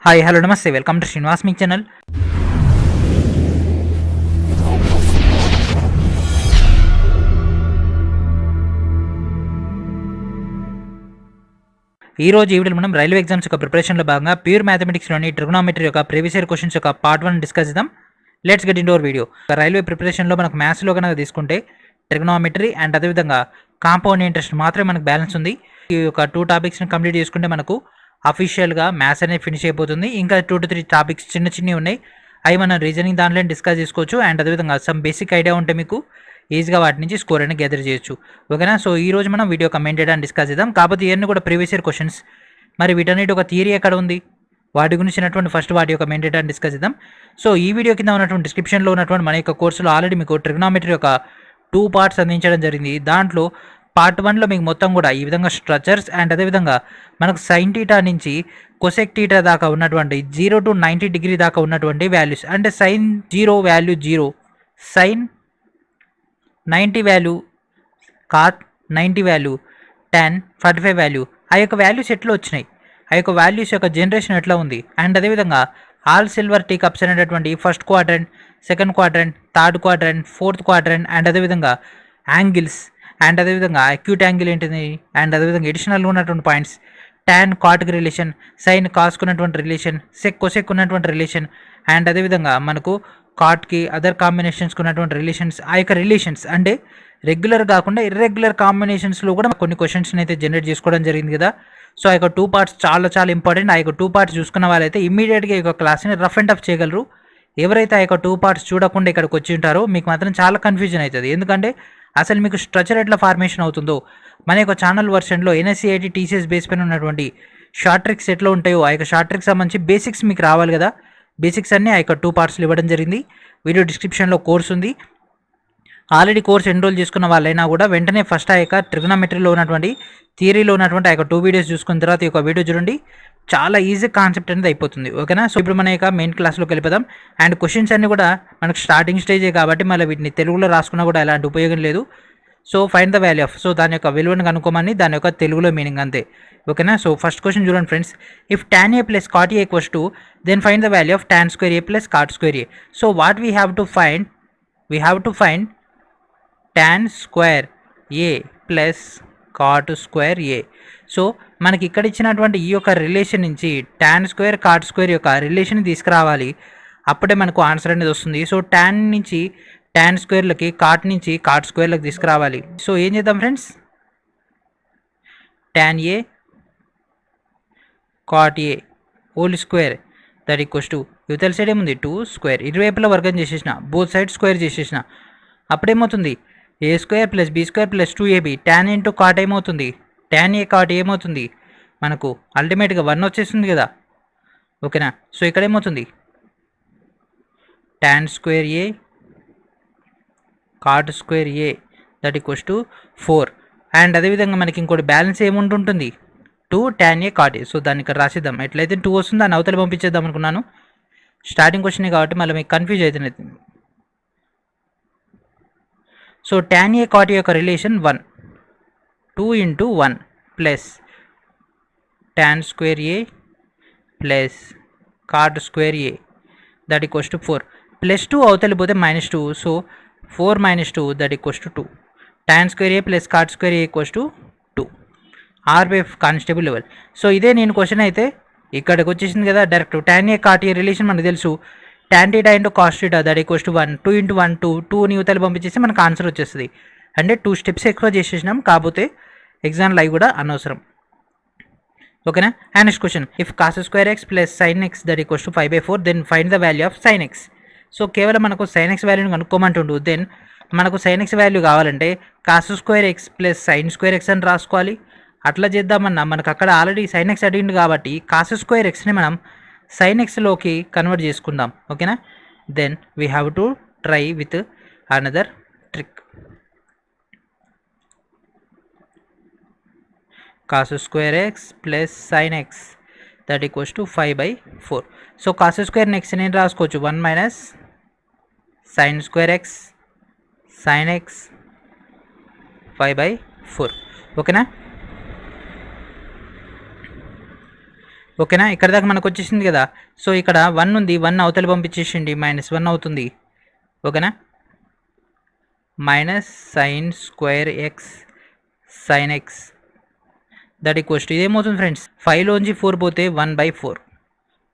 Hi hello నమస్తే welcome to శ్రీనివాస్మెక్ channel. ఈ రోజు ఈ వీడియోలో మనం రైల్వే ఎగ్జామ్స్ యొక్క ప్రిపరేషన్లో భాగంగా ప్యూర్ మ్యాథమెటిక్స్లోని ట్రిగోనోమెట్రీ యొక్క ప్రీవియస్ ఇయర్ క్వశ్చన్స్ యొక్క పార్ట్ 1 డిస్కస్ చేద్దాం. Let's get in our video. Railway ప్రిపరేషన్లో మనకు మ్యాథ్స్లో కనుక తీసుకుంటే ట్రిగోనోమెట్రీ అండ్ అదేవిధంగా కాంపౌండ్ ఇంట్రెస్ట్ మాత్రమే మనకు బ్యాలెన్స్ ఉంది. ఈ యొక్క 2 టాపిక్స్ని కంప్లీట్ చేసుకుంటే మనకు అఫీషియల్గా మ్యాథ్స్ అనేది ఫినిష్ అయిపోతుంది. ఇంకా 2 to 3 టాపిక్స్ చిన్నవి ఉన్నాయి, అవి మనం రీజనింగ్ దాంట్లో డిస్కస్ చేసుకోవచ్చు. అండ్ అదేవిధంగా సమ్ బేసిక్ ఐడియా ఉంటే మీకు ఈజీగా వాటి నుంచి స్కోర్ అనేది గ్యాదర్ చేయొచ్చు. ఓకేనా? సో ఈ రోజు మనం వీడియో కమెంట్ చేయడానికి డిస్కస్ చేద్దాం. కాకపోతే ఇవన్నీ కూడా ప్రీవియస్ ఇయర్ క్వశ్చన్స్. మరి వీటన్నిటి ఒక థియరీ ఎక్కడ ఉంది, వాటి గురించినటువంటి ఫస్ట్ వాటి యొక్క మెయిన్ డేటా డిస్కస్ చేద్దాం. సో ఈ వీడియో కింద ఉన్నటువంటి డిస్క్రిప్షన్లో ఉన్నటువంటి మన యొక్క కోర్సులో ఆల్రెడీ మీకు ట్రిగోనోమెట్రీ యొక్క 2 పార్ట్స్ అందించడం జరిగింది. దాంట్లో పార్ట్ 1లో మీకు మొత్తం కూడా ఈ విధంగా స్ట్రక్చర్స్ అండ్ అదేవిధంగా మనకు సైన్ టీటా నుంచి కొసెక్ టీటా దాకా ఉన్నటువంటి 0 to 90 డిగ్రీ దాకా ఉన్నటువంటి వాల్యూస్, అంటే sine 0 value 0, sine 90 value, cot 90 value, tan 45 value, ఆ యొక్క వాల్యూస్ ఎట్లా వచ్చినాయి, ఆ యొక్క వాల్యూస్ యొక్క జనరేషన్ ఎట్లా ఉంది, అండ్ అదేవిధంగా ఆల్ సిల్వర్ టీ కప్స్ అనేటటువంటి first quadrant, second quadrant, third quadrant, fourth quadrant, and అదేవిధంగా యాంగిల్స్, అండ్ అదేవిధంగా అక్యూట్ యాంగిల్ ఏంటిది, అండ్ అదేవిధంగా ఎడిషనల్గా ఉన్నటువంటి పాయింట్స్, tan కాట్కి రిలేషన్, సైన్ కాస్కున్నటువంటి రిలేషన్, సెక్ కొసెక్ ఉన్నటువంటి రిలేషన్, అండ్ అదేవిధంగా మనకు కాట్కి అదర్ కాంబినేషన్స్కి ఉన్నటువంటి రిలేషన్స్, ఆ యొక్క రిలేషన్స్ అంటే రెగ్యులర్ కాకుండా ఇర్రెగ్యులర్ కాంబినేషన్స్లో కూడా కొన్ని క్వశ్చన్స్ని అయితే జనరేట్ చేసుకోవడం జరిగింది కదా. సో ఆ యొక్క 2 పార్ట్స్ చాలా ఇంపార్టెంట్. ఆ యొక్క 2 పార్ట్స్ చూసుకున్న వాళ్ళైతే ఇమీడియట్గా ఈ యొక్క క్లాస్ని రఫ్ అండ్ టఫ్ చేయగలరు. ఎవరైతే ఆ యొక్క 2 పార్ట్స్ చూడకుండా ఇక్కడికి వచ్చి ఉంటారో మీకు మాత్రం చాలా కన్ఫ్యూజన్ అవుతుంది. ఎందుకంటే అసలు మీకు స్ట్రక్చర్ ఎట్లా ఫార్మేషన్ అవుతుందో, మన యొక్క ఛానల్ వర్షన్లో ఎన్ఎస్సిఐటి టీసీఎస్ బేస్ పైన ఉన్నటువంటి షార్ట్ ట్రిక్స్ ఎట్లా ఉంటాయో ఆ యొక్క షార్ట్ ట్రిక్స్ సంబంధించి బేసిక్స్ మీకు రావాలి కదా. బేసిక్స్ అన్నీ ఆ యొక్క 2 పార్ట్స్లో ఇవ్వడం జరిగింది. వీడియో డిస్క్రిప్షన్లో కోర్స్ ఉంది. ఆల్రెడీ కోర్స్ ఎన్రోల్ చేసుకున్న వాళ్ళైనా కూడా వెంటనే ఫస్ట్ ఆ యొక్క ట్రిగోనోమెట్రీలో ఉన్నటువంటి థియరీలో ఉన్నటువంటి ఆ యొక్క 2 వీడియోస్ చూసుకున్న తర్వాత ఈ యొక్క వీడియో చూడండి, చాలా ఈజీ కాన్సెప్ట్ అనేది అయిపోతుంది. ఓకేనా? సో ఇప్పుడు మన యొక్క మెయిన్ క్లాస్లోకి వెళ్ళిపోదాం. అండ్ క్వశ్చన్స్ అన్నీ కూడా మనకు స్టార్టింగ్ స్టేజే కాబట్టి మళ్ళీ వీటిని తెలుగులో రాసుకున్నా కూడా ఎలాంటి ఉపయోగం లేదు. So find the value of, so దాని యొక్క విలువను కనుక్కోమని దాని యొక్క తెలుగులో మీనింగ్ అంతే. ఓకేనా? సో ఫస్ట్ క్వశ్చన్ చూడండి friends. If tan a plus cot a equals to then find the value of tan square a plus cot square a. So what we have to find tan square a plus cot square a. So మనకి ఇక్కడ ఇచ్చినటువంటి ఈ యొక్క relation నుంచి tan square cot square యొక్క relation తీసుకురావాలి, అప్పుడే మనకు ఆన్సర్ అనేది వస్తుంది. సో tan నుంచి tan స్క్వేర్లకి, cot నుంచి cot స్క్వేర్లకు తీసుకురావాలి. సో ఏం చేద్దాం friends, tan a cot a whole square that equals to, యువతల సైడ్ ఏముంది 2 స్క్వేర్, ఇరువైపులా వర్గం చేసేసిన, బోత్ సైడ్ స్క్వేర్ చేసేసిన, అప్పుడేమవుతుంది A square plus B square plus 2ab, tan into cot ఏమవుతుంది, tan a cot ఏమవుతుంది మనకు అల్టిమేట్గా 1 వచ్చేస్తుంది కదా. ఓకేనా? సో ఇక్కడ ఏమవుతుంది tan square a cot square a that equals to 4. And అదేవిధంగా మనకి ఇంకోటి బ్యాలెన్స్ ఏముంటుంటుంది 2 tan a cot a. So దాన్ని ఇక్కడ రాసిద్దాం. ఎట్లయితే 2 వస్తుందో దాన్ని అవతల పంపించేద్దాం అనుకున్నాను. స్టార్టింగ్ క్వశ్చనే కాబట్టి మళ్ళీ మీకు కన్ఫ్యూజ్ అవుతుంది. So tan a cot a యొక్క relation 1, 2 into 1 plus tan square a plus cot square a that equals to 4. Plus 2 అవతలి పోతే -2, so 4 - 2 that equals to 2. tan square a plus cot square a equals to 2. RPF constable level. So ఇదే నేను question అయితే ఇక్కడికి వచ్చేసింది కదా direct. tan a cot a relation మనకు తెలుసు, tan theta into cos theta that equals to 1, 2 into 1 2ని యువతలు పంపించేసి మనకు ఆన్సర్ వచ్చేస్తుంది. అంటే 2 స్టెప్స్ ఎక్కువ చేసేసినాం, కాకపోతే ఎగ్జామ్లో అవి కూడా అనవసరం. ఓకేనా? And next question, if cos square x plus sin x that equals to 5/4 then find the value of sin x. So కేవలం మనకు sin x వాల్యూని కనుక్కోమంటుండు. దెన్ మనకు sin x వాల్యూ కావాలంటే cos square x plus sin square x అని రాసుకోవాలి. అట్లా చేద్దామన్నా మనకు అక్కడ ఆల్రెడీ sin x అడిగింది కాబట్టి cos స్క్వేర్ ఎక్స్ని మనం sin xలోకి కన్వర్ట్ చేసుకుందాం. ఓకేనా? Then we have to try with another trick. cos square x plus sin x that equals to 5/4. So cos square next నేను రాసుకోవచ్చు 1 minus sin square x sin x 5/4. ఓకేనా? ఓకేనా, ఇక్కడ దాకా మనకు వచ్చేసింది కదా. సో ఇక్కడ 1 ఉంది, 1 అవతలి పంపించేసిండి, -1 అవుతుంది. ఓకేనా, minus sine square X sine X that equals to ఇదేమవుతుంది ఫ్రెండ్స్, 5లోంచి 4 పోతే 1/4.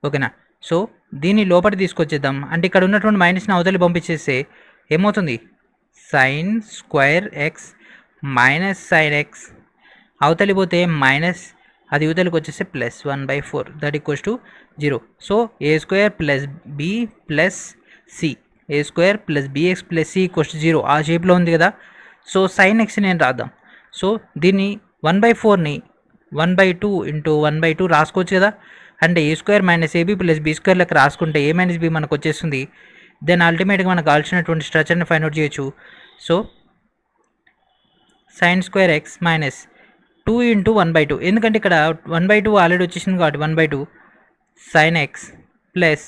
ఓకేనా, సో దీన్ని లోపలికి తీసుకొచ్చేద్దాం. అంటే ఇక్కడ ఉన్నటువంటి మైనస్ని అవతలి పంపించేస్తే ఏమవుతుంది, sine square X minus sign X అవతలి పోతే మైనస్, అది యువతలకు వచ్చేస్తే +1/4 that equals to 0. So a² + b + c, a² + bx + c = 0 ఆ షేప్లో ఉంది కదా. సో సైన్ ఎక్స్ నేను రాద్దాం. సో దీన్ని 1/4ని 1/2 × 1/2 రాసుకోవచ్చు కదా. అంటే a² - ab + b² లెక్క రాసుకుంటే a - b మనకు వచ్చేస్తుంది. దెన్ అల్టిమేట్గా మనకు కావాల్సినటువంటి స్ట్రక్చర్ని ఫైండ్ అవుట్ చేయొచ్చు. So sign square X minus 2 × 1/2, ఎందుకంటే ఇక్కడ 1/2 ఆల్రెడీ వచ్చేసింది కాబట్టి 1/2 సైన్ ఎక్స్ ప్లస్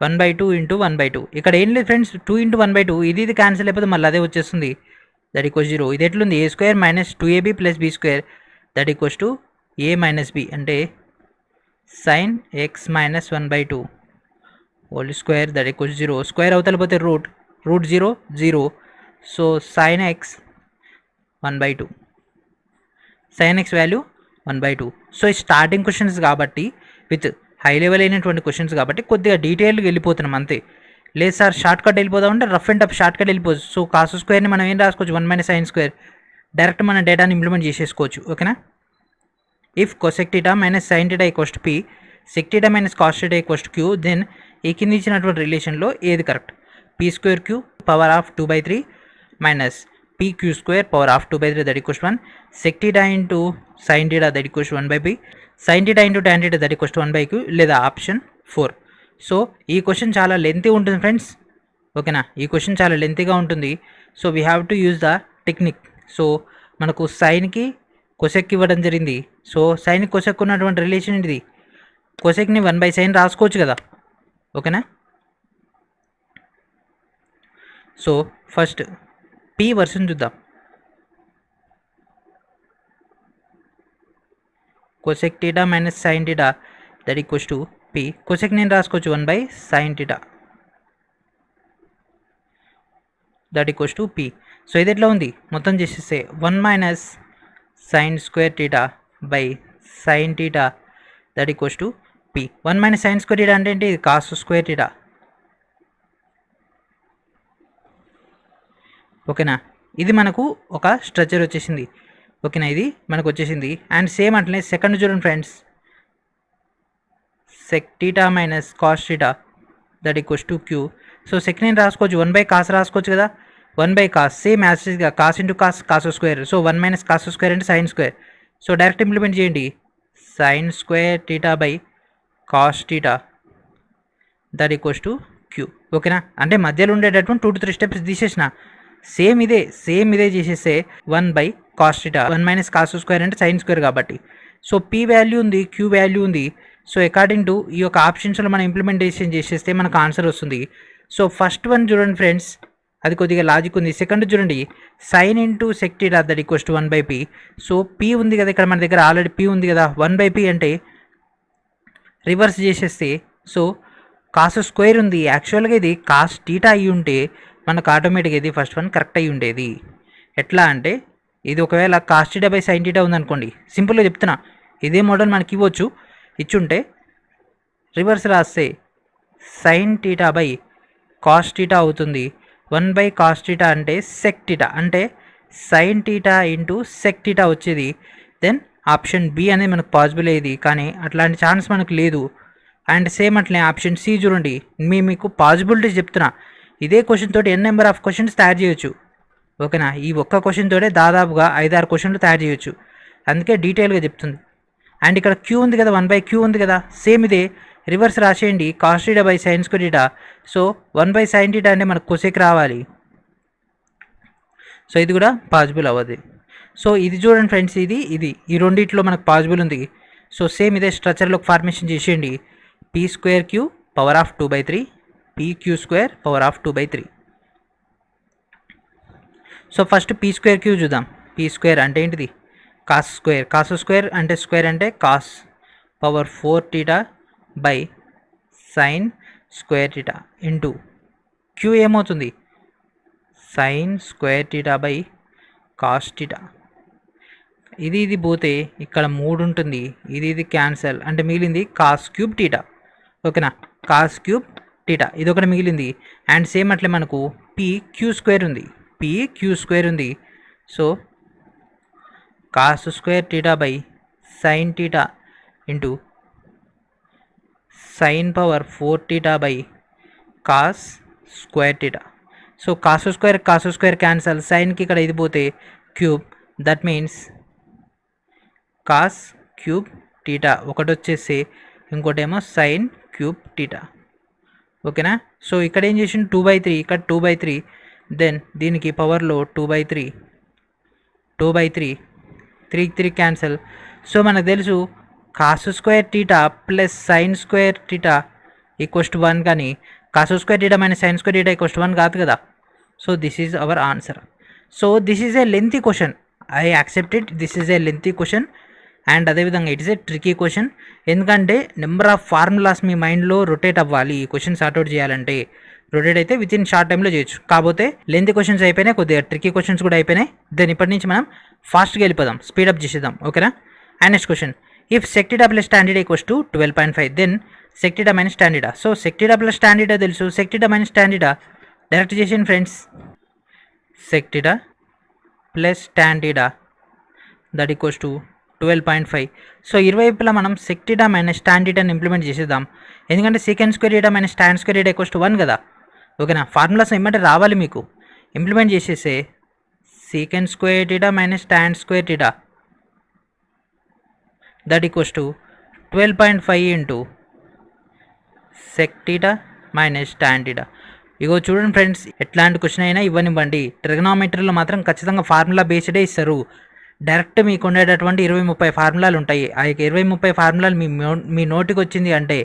1/2 × 1/2. ఇక్కడ ఏం లేదు ఫ్రెండ్స్, 2 × 1/2 ఇది క్యాన్సిల్ అయిపోతే మళ్ళీ అదే వచ్చేస్తుంది, దట్ ఈక్వల్స్ 0. ఇది ఎట్లుంది, a² - 2ab + b² that equals to a - b, అంటే sine X - 1/2 whole square that equals 0. Square అవతల పోతే root 0 0. So sine X 1/2, sine X value 1/2. So ఈ స్టార్టింగ్ క్వశ్చన్స్ కాబట్టి విత్ హై లెవెల్ అయినటువంటి క్వశ్చన్స్ కాబట్టి కొద్దిగా డీటెయిల్గా వెళ్ళిపోతున్నాం అంతే. లేదు సార్ షార్ట్ కట్ వెళ్ళిపోదామంటే rough and tough short cut వెళ్ళిపోవచ్చు. సో కాస్ స్క్వేర్ని మనం ఏం రాసుకోవచ్చు, 1 - sin స్క్వేర్, డైరెక్ట్ మన డేటాని ఇంప్లిమెంట్ చేసేసుకోవచ్చు. ఓకేనా, if cosec theta - sin theta = p, sec theta - cos theta = q, దెన్ ఈ కింద ఇచ్చినటువంటి రిలేషన్లో ఏది correct, p²q power of 2/3 minus pq² power of 2/3 that equals 1, sec theta into sin theta that equals 1/p, sin theta into tan theta that equals 1/q, లేదా option 4. So ఈ question చాలా lengthy ఉంటుంది ఫ్రెండ్స్. ఓకేనా, ఈ question చాలా లెంతీగా ఉంటుంది. So we have to use the technique. So మనకు సైన్కి కొసెక్ ఇవ్వడం జరిగింది. సో సైన్ కొసెక్ ఉన్నటువంటి రిలేషన్ ఏంటిది, కొసెక్ని 1/sin రాసుకోవచ్చు కదా. ఓకేనా, సో ఫస్ట్ p వర్షన్ చూద్దాం. Cosec theta - sin theta that equals to p, cosec నేను రాసుకోవచ్చు 1/sin theta that equals to p. So ఇది ఎట్లా ఉంది, మొత్తం చేసేస్తే 1 - sin square theta /sin theta that equals to p. 1 - sin square theta అంటే ఏంటి, ఇది కాస్ స్క్వేర్ థీటా. ఓకేనా, ఇది మనకు ఒక స్ట్రక్చర్ వచ్చేసింది. ఓకేనా, ఇది మనకు వచ్చేసింది. అండ్ సేమ్ అట్లనే సెకండ్ చూడండి friends, sec theta - cos theta that equals టు q. సో సెక్ నేను రాసుకోవచ్చు 1/cos రాసుకోవచ్చు కదా, 1/cos సేమ్ యాసిడ్గా cos into cos cos square. So 1 - cos square అంటే sine square. So direct implement చేయండి, sine square theta cos theta that equals టు q. ఓకేనా, అంటే మధ్యలో ఉండేటటువంటి 2 to 3 స్టెప్స్ తీసేసిన, సేమ్ ఇదే చేసేస్తే 1/cos theta, 1 - cos స్క్వేర్ అంటే సైన్ స్క్వేర్ కాబట్టి. సో p వాల్యూ ఉంది, q వాల్యూ ఉంది. సో అకార్డింగ్ టు ఈ యొక్క ఆప్షన్స్లో మనం ఇంప్లిమెంటేషన్ చేసేస్తే మనకు ఆన్సర్ వస్తుంది. సో ఫస్ట్ వన్ చూడండి ఫ్రెండ్స్, అది కొద్దిగా లాజిక్ ఉంది. సెకండ్ చూడండి, sine into sec theta that equals to 1/p. So p ఉంది కదా, ఇక్కడ మన దగ్గర ఆల్రెడీ p ఉంది కదా, 1/p అంటే రివర్స్ చేసేస్తే సో కాస్ స్క్వేర్ ఉంది. యాక్చువల్గా ఇది కాస్ థీటా అయ్యి ఉంటే మనకు ఆటోమేటిక్గా ఇది ఫస్ట్ వన్ కరెక్ట్ అయ్యి ఉండేది. ఎట్లా అంటే ఇది ఒకవేళ కాస్ థీటా /sin థీటా ఉందనుకోండి, సింపుల్గా చెప్తున్నా, ఇదే మోడల్ మనకి ఇవ్వచ్చు, ఇచ్చుంటే రివర్స్ రాస్తే సైన్ థీటా cos థీటా అవుతుంది. 1/cos థీటా అంటే సెక్ థీటా, అంటే sine theta into sec theta వచ్చేది. దెన్ ఆప్షన్ బి అనేది మనకు పాసిబుల్ అయ్యేది, కానీ అట్లాంటి ఛాన్స్ మనకు లేదు. అండ్ సేమ్ అట్లే ఆప్షన్ సి చూడండి, మీకు పాసిబిలిటీస్ చెప్తున్నా. ఇదే క్వశ్చన్ తోటి ఎన్ నెంబర్ ఆఫ్ క్వశ్చన్స్ తయారు చేయొచ్చు. ఓకేనా, ఈ ఒక్క క్వశ్చన్ తోటే దాదాపుగా 5-6 క్వశ్చన్లు తయారు చేయొచ్చు, అందుకే డీటెయిల్గా చెప్తుంది. అండ్ ఇక్కడ క్యూ ఉంది కదా, 1/q ఉంది కదా, సేమ్ ఇదే రివర్స్ రాసేయండి, cos theta /sin square theta. So 1/sin theta అంటే మనకు కొసెక్ రావాలి. సో ఇది కూడా పాసిబుల్ అవ్వదు. సో ఇది చూడండి ఫ్రెండ్స్, ఇది ఈ రెండిట్లో మనకు పాసిబుల్ ఉంది. సో సేమ్ ఇదే స్ట్రక్చర్లో ఫార్మేషన్ చేసేయండి, p²q power of 2/3 pq² power of 2/3. So first p²q చూద్దాం. p² అంటే ఏంటిది, కాస్ స్క్వేర్ అంటే స్క్వేర్ అంటే cos power 4 theta by sine square theta into Q ఏమవుతుంది sine square theta by cos theta. ఇది పోతే ఇక్కడ 3 ఉంటుంది, ఇది క్యాన్సల్ అంటే మిగిలింది కాస్ క్యూబ్ టీటా. ఓకేనా, కాస్ క్యూబ్ టీటా ఇది ఒకటి మిగిలింది. అండ్ సేమ్ అట్లే మనకు పీ క్యూ స్క్వేర్ ఉంది. So cos square theta by sine theta into sine power 4 theta by cos square theta. So cos square cancel, సైన్కి ఇక్కడ ఇది పోతే cube, that means cos cube theta ఒకటి వచ్చేసి, ఇంకోటేమో సైన్ క్యూబ్ టీటా. ఓకేనా, so ఇక్కడ ఏం చేసిండు 2/3, ఇక్కడ 2/3, దెన్ దీనికి పవర్లో 2/3, 3 క్యాన్సల్. సో మనకు తెలుసు cos square theta plus sine square theta equals to 1, కానీ cos square theta minus sine square theta equals to 1 కాదు కదా. So this is our answer. So this is a lengthy question, I accept it, this is a lengthy question. And అదేవిధంగా it is a tricky question, ఎందుకంటే number of formulas మీ మైండ్లో rotate అవ్వాలి. ఈ question sort out చేయాలంటే rotate అయితే within short టైంలో చేయొచ్చు. కాకపోతే లెంతీ క్వశ్చన్స్ అయిపోయినాయి, కొద్దిగా ట్రికీ క్వశ్చన్స్ కూడా అయిపోయినాయి. దెన్ ఇప్పటి నుంచి మనం ఫాస్ట్గా వెళ్ళిపోదాం, స్పీడప్ చేసేద్దాం. ఓకేనా, and next question, if sec theta plus tan theta equals to 12.5, then sec theta minus tan theta. So sec theta plus tan theta తెలుసు, sec theta minus tan theta direct చేసేయండి friends. sec theta plus tan theta that equals to 12.5. So ఇరువైపులా మనం sec theta minus tan theta implement చేసేద్దాం, ఎందుకంటే secant square theta minus tan square theta equals to 1 కదా. ఓకేనా, formulas ఏమంటే రావాలి మీకు, ఇంప్లిమెంట్ చేసేసే secant square theta minus tan square theta that equals to 12.5 into sec theta minus tan theta. ఇగో చూడండి ఫ్రెండ్స్, ఎట్లాంటి క్వశ్చన్ అయినా ఇవ్వనివ్వండి, ట్రిగనామెట్రీలో మాత్రం ఖచ్చితంగా ఫార్ములా బేస్డే ఇస్తారు. డైరెక్ట్ మీకు ఉండేటటువంటి 20-30 ఫార్ములాలు ఉంటాయి. ఆ 20-30 ఫార్ములాలు మీ నోటికి వచ్చింది అంటే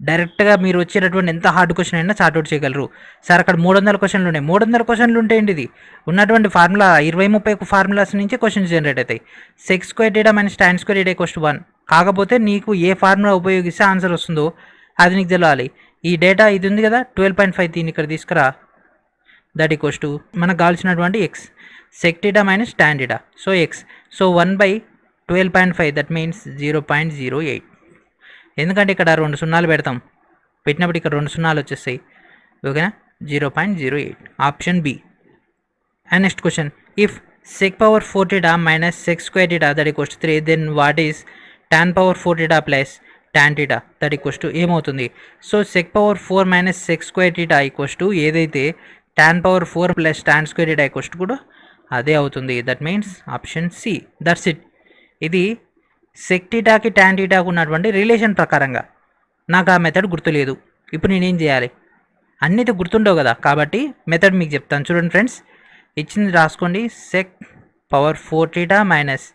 డైరెక్ట్గా మీరు వచ్చేటటువంటి ఎంత హార్డ్ క్వశ్చన్ అయినా సార్ట్అవుట్ చేయగలరు. సార్ అక్కడ 300 క్వశ్చన్లు ఉన్నాయి, 300 క్వశ్చన్లు ఉంటే ఏంటిది ఉన్నటువంటి ఫార్ములా 20-30 ఫార్ములాస్ నుంచి క్వశ్చన్స్ జనరేట్ అవుతాయి. sec square theta minus tan square theta equals to 1. కాకపోతే నీకు ఏ ఫార్ములా ఉపయోగిస్తే ఆన్సర్ వస్తుందో అది నీకు తెలియాలి. ఈ డేటా ఇది ఉంది కదా 12.5, దీన్ని ఇక్కడ తీసుకురా, దట్ ఈక్వల్స్ టు మనకు కావాల్సినటువంటి x, sec theta minus tan theta. So x, so 1/12.5 that means 0.08. ఎందుకంటే ఇక్కడ 2 సున్నాలు పెడతాం, పెట్టినప్పుడు ఇక్కడ 2 సున్నాలు వచ్చేస్తాయి. ఓకేనా, 0.08 option B. And next question, if sec power 4 theta minus sec square theta that equals to 3, then what is tan power 4 theta plus tan theta that equals to ఏమవుతుంది. So sec power 4 minus sec square theta equals to ఏదైతే tan power 4 plus tan square theta equals to కూడా అదే అవుతుంది. That means option C, that's it. ఇది sec thetaకి tan thetaకు ఉన్నటువంటి relation ప్రకారంగా నాకు ఆ మెథడ్ గుర్తులేదు. ఇప్పుడు నేనేం చేయాలి, అన్నిటి గుర్తుండవు కదా, కాబట్టి మెథడ్ మీకు చెప్తాను. చూడండి ఫ్రెండ్స్, ఇచ్చింది రాసుకోండి, sec power 4 theta minus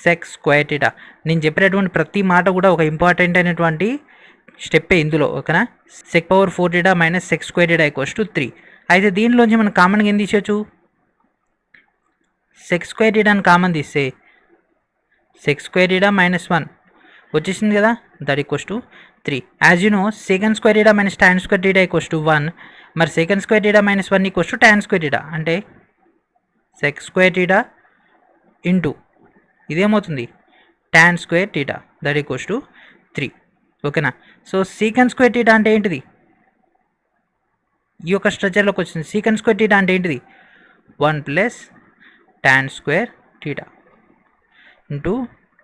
sec square theta. నేను చెప్పినటువంటి ప్రతి మాట కూడా ఒక ఇంపార్టెంట్ అయినటువంటి స్టెప్పే ఇందులో. ఓకేనా, sec power 4 theta minus sec square theta equals to 3. అయితే దీనిలోంచి మనం కామన్గా ఏం తీసేయచ్చు, sec స్క్వేర్ theta అని కామన్ తీస్తే sec స్క్వేర్ theta మైనస్ 1 వచ్చేసింది కదా, that equals to 3. As you know secant square theta minus tan square theta equals to 1. మరి secant square theta minus 1 equals to tan square theta, అంటే sec square theta into ఇదేమవుతుంది tan square theta that equals to 3. ఓకేనా, so secant square theta అంటే ఏంటిది, ఈ యొక్క స్ట్రక్చర్లోకి వచ్చింది. secant square theta అంటే ఏంటిది, 1 plus tan square theta into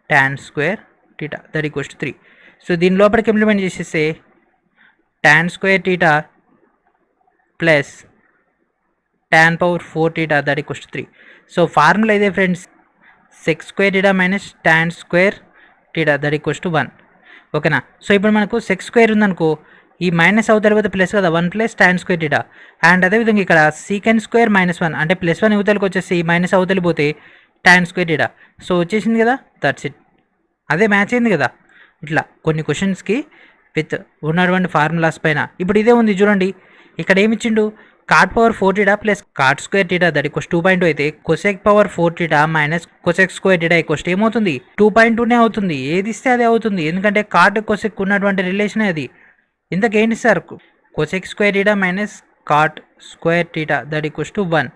tan square theta that equals to 3. So దీని లోపలికి ఇంప్లిమెంట్ చేసేస్తే tan square theta plus tan power 4 theta that equals to 3. So formula ఇదే friends, sec square theta minus tan square theta that equals to 1. ఓకేనా, so ఇప్పుడు మనకు sec square ఉందనుకో, ఈ minus అవతల పోతే ప్లస్ కదా, 1 plus tan square theta. And అదేవిధంగా ఇక్కడ secant స్క్వేర్ మైనస్ 1 అంటే ప్లస్ 1 అవతలకి వచ్చేసి మైనస్ అవతలి పోతే tan స్క్వేర్ theta. సో వచ్చేసింది కదా, దట్స్ ఇట్, అదే మ్యాచ్ అయింది కదా. ఇట్లా కొన్ని క్వశ్చన్స్కి విత్ ఉన్నటువంటి ఫార్ములాస్ పైన. ఇప్పుడు ఇదే ఉంది చూడండి, ఇక్కడ ఏమి ఇచ్చిండు, cot power 4 theta plus cot square theta that equals 2.2 అయితే cosec power 4 theta minus cosec square theta equals ఏమవుతుంది 2.2నే అవుతుంది. ఏది ఇస్తే అదే అవుతుంది, ఎందుకంటే కాట్ కొసెక్ ఉన్నటువంటి రిలేషన్ అది. ఇంతకేంటి sir, cosec square theta minus cot square theta that equals 1.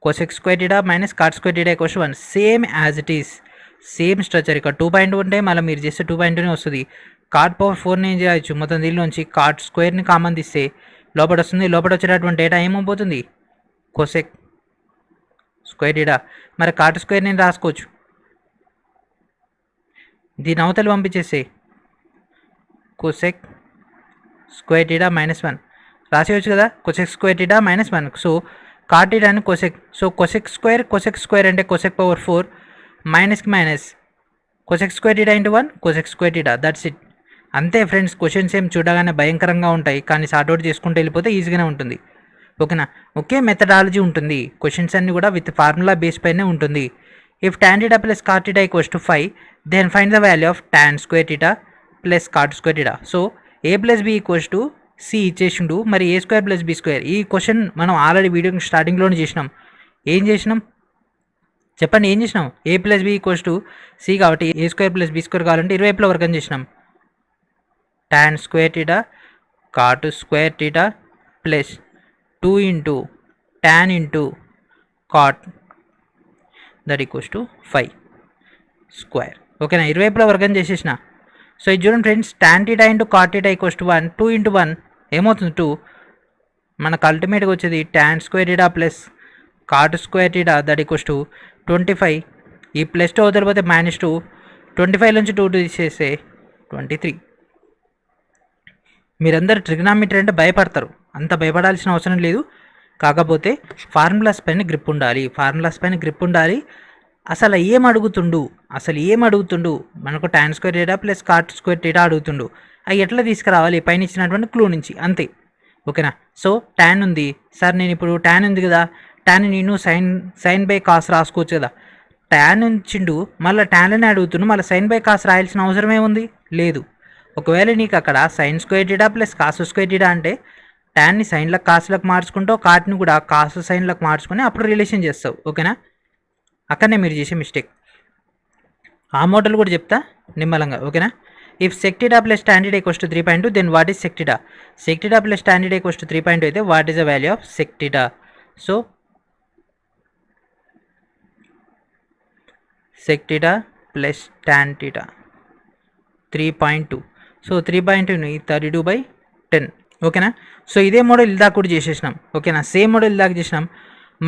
Cosec square theta minus cot square theta equals 1. Same as it is, same structure. ఇక్కడ 2.2 ఉంటే మళ్ళీ మీరు చేస్తే 2.2నే వస్తుంది. కాట్ పవర్ 4ని ఏం చేయొచ్చు, మొత్తం దీనిలోంచి కాట్ స్క్వేర్ని కామన్ తీస్తే లోపల వస్తుంది. లోపల వచ్చేటటువంటి డేటా ఏమైపోతుంది, కొసెక్ స్క్వేర్ టీటా. మరి కాట్ స్క్వేర్ నేను రాసుకోవచ్చు, దీని అవతలు పంపించేస్తే కొసెక్ స్క్వేర్ టీటా -1 రాసేయచ్చు కదా. Cosec square theta -1. So cot theta అని కొసెక్. సో కొసెక్ స్క్వేర్ అంటే కొసెక్ పవర్ 4 మైనస్కి minus cosec square theta into 1 cosec square theta. That's it. అంతే ఫ్రెండ్స్. క్వశ్చన్స్ ఏం చూడగానే భయంకరంగా ఉంటాయి, కానీ సార్ట్అవుట్ చేసుకుంటూ వెళ్ళిపోతే ఈజీగానే ఉంటుంది. ఓకేనా. ఒకే మెథడాలజీ ఉంటుంది, క్వశ్చన్స్ అన్ని కూడా విత్ ఫార్ములా బేస్ పైనే ఉంటుంది. If tan theta plus cot theta equals to 5 then find the value of tan square theta plus cot square theta. So a plus B equals to C ఇచ్చేసిండు. మరి a square plus B square, ఈ question మనం already video స్టార్టింగ్లోనే చేసినాం. ఏం చేసినాం చెప్పండి, ఏం చేసినాం? a plus B equals to C కాబట్టి a square plus B square కావాలంటే ఇరువైపులా వర్గం చేసినాం. tan square theta cot square theta plus 2 into tan into cot that equals to 5 square. ఓకేనా, ఇరువైపులా వర్గం చేసేసిన. సో ఇది చూడండి friends, tan theta into cot theta equals to 1. 2 into 1 ఏమవుతుంది 2. మనకు అల్టిమేట్గా వచ్చేది tan square theta plus cot square theta that equals to 25. ఈ ప్లస్ 2 వదిలిపోతే -2. 25 నుంచి 2 తీసేస్తే 23. మీరందరూ ట్రిగ్నామెట్రీ అంటే భయపడతారు, అంత భయపడాల్సిన అవసరం లేదు. కాకపోతే ఫార్ములాస్ పైన గ్రిప్ ఉండాలి. అసలు ఏం అడుగుతుండు మనకు tan square theta plus cot square theta అడుగుతుండు. అవి ఎట్లా తీసుకురావాలి, పైన ఇచ్చినటువంటి క్లూ నుంచి, అంతే. ఓకేనా. సో tan ఉంది సార్, నేను ఇప్పుడు tan ఉంది కదా, tan నేను సైన్ బై కాస్ రాసుకోవచ్చు కదా. tan ఉంచిండు, మళ్ళీ tanని అడుగుతుండు, మళ్ళీ సైన్ బై కాస్ రాయాల్సిన అవసరమే ఉంది లేదు. ఒకవేళ నీకు అక్కడ sign square theta plus cos square theta అంటే ట్యాన్ని సైన్లకు కాసులకు మార్చుకుంటావు, కాట్ని కూడా కాసు సైన్లకు మార్చుకొని అప్పుడు రిలేషన్ చేస్తావు. ఓకేనా, అక్కడనే మీరు చేసే మిస్టేక్. ఆ మోడల్ కూడా చెప్తా నిమ్మలంగా. ఓకేనా. If sec theta plus tan theta equals to 3.2 then what is sec theta. Sec theta plus tan theta equals to 3.2 అయితే what is the value of sec theta. So sec theta plus tan theta 3.2. So 3.2ని 32/10. ఓకేనా. So ఇదే model ఇల్దాకా కూడా చేసేసినాం. ఓకేనా, same model ఇల్దాకా చేసినాం.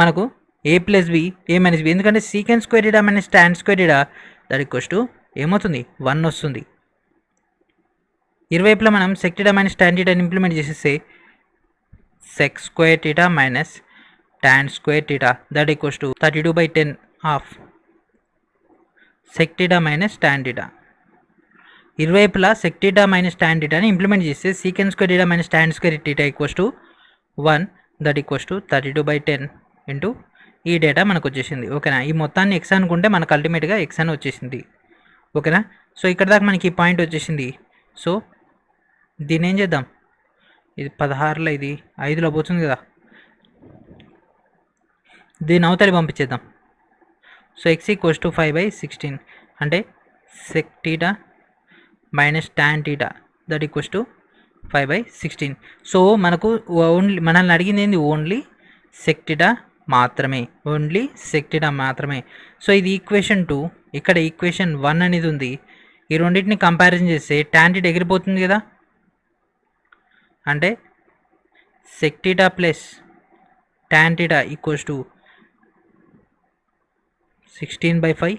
మనకు a plus B a minus B, ఎందుకంటే secant square theta minus tan square theta that equals to ఏమవుతుంది 1 వస్తుంది. ఇరువైపులా మనం సెక్ టీటా మైనస్ tan టీటాని ఇంప్లిమెంట్ చేసేస్తే sec square theta minus tan square theta that equals to 32/10 of sec theta minus tan theta. ఇరువైపులా sec theta minus tan టీటాని implement చేస్తే secant square theta minus tan square theta equals to 1 that equals to 32/10 into ఈ data మనకు వచ్చేసింది. ఓకేనా, ఈ మొత్తాన్ని X అనుకుంటే మనకు అల్టిమేట్గా ఎక్స్ అని వచ్చేసింది. ఓకేనా. సో ఇక్కడ దాకా మనకి ఈ పాయింట్ వచ్చేసింది. సో దీన్ని ఏం చేద్దాం, ఇది 16లో ఇది 5లో పోతుంది కదా, దీన్ని అవతలి పంపించేద్దాం. సో ఎక్స్ ఈక్వల్స్ టు 5/16 అంటే sec theta minus tan theta that equals to 5/16. So మనకు ఓన్లీ మనల్ని అడిగింది ఏంది, ఓన్లీ సెక్ టీటా మాత్రమే. సో ఇది ఈక్వేషన్ 2, ఇక్కడ ఈక్వేషన్ 1 అనేది ఉంది. ఈ రెండింటిని కంపారిజన్ చేస్తే tan టీటా ఎగిరిపోతుంది కదా, అంటే sec theta plus tan theta equals to 16/5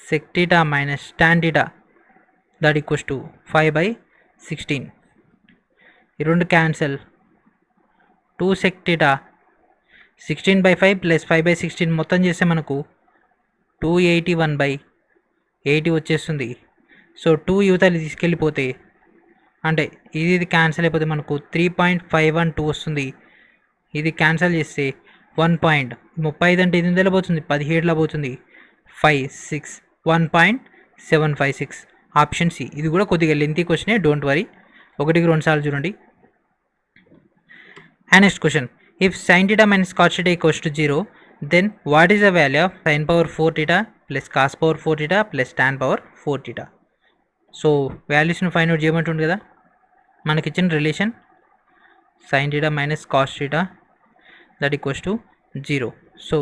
sec theta minus tan theta that equals to 5/16. ఈ రెండు క్యాన్సల్. 2 sec theta 16/5 ప్లస్ 5/16 మొత్తం చేస్తే మనకు 281/80 వచ్చేస్తుంది. సో 2 యువతలు తీసుకెళ్ళిపోతే అంటే ఇది క్యాన్సిల్ అయిపోతే మనకు 3.512 వస్తుంది. ఇది క్యాన్సిల్ చేస్తే 1.35 అంటే 8 పోతుంది, 17 పోతుంది, 5 6 1.756. Option C. ఇది కూడా కొద్దిగా లెంతీ క్వశ్చనే, డోంట్ వరీ. 1కి 2 సార్లు చూడండి. And next question, if sin theta minus cos theta equals to 0, then what is the value of sin power 4 theta plus cos power 4 theta plus tan power 4 theta? So వాల్యూస్ని find out చేయమంటుంది కదా, మనకి ఇచ్చిన relation sin theta minus cos theta that equals to 0. So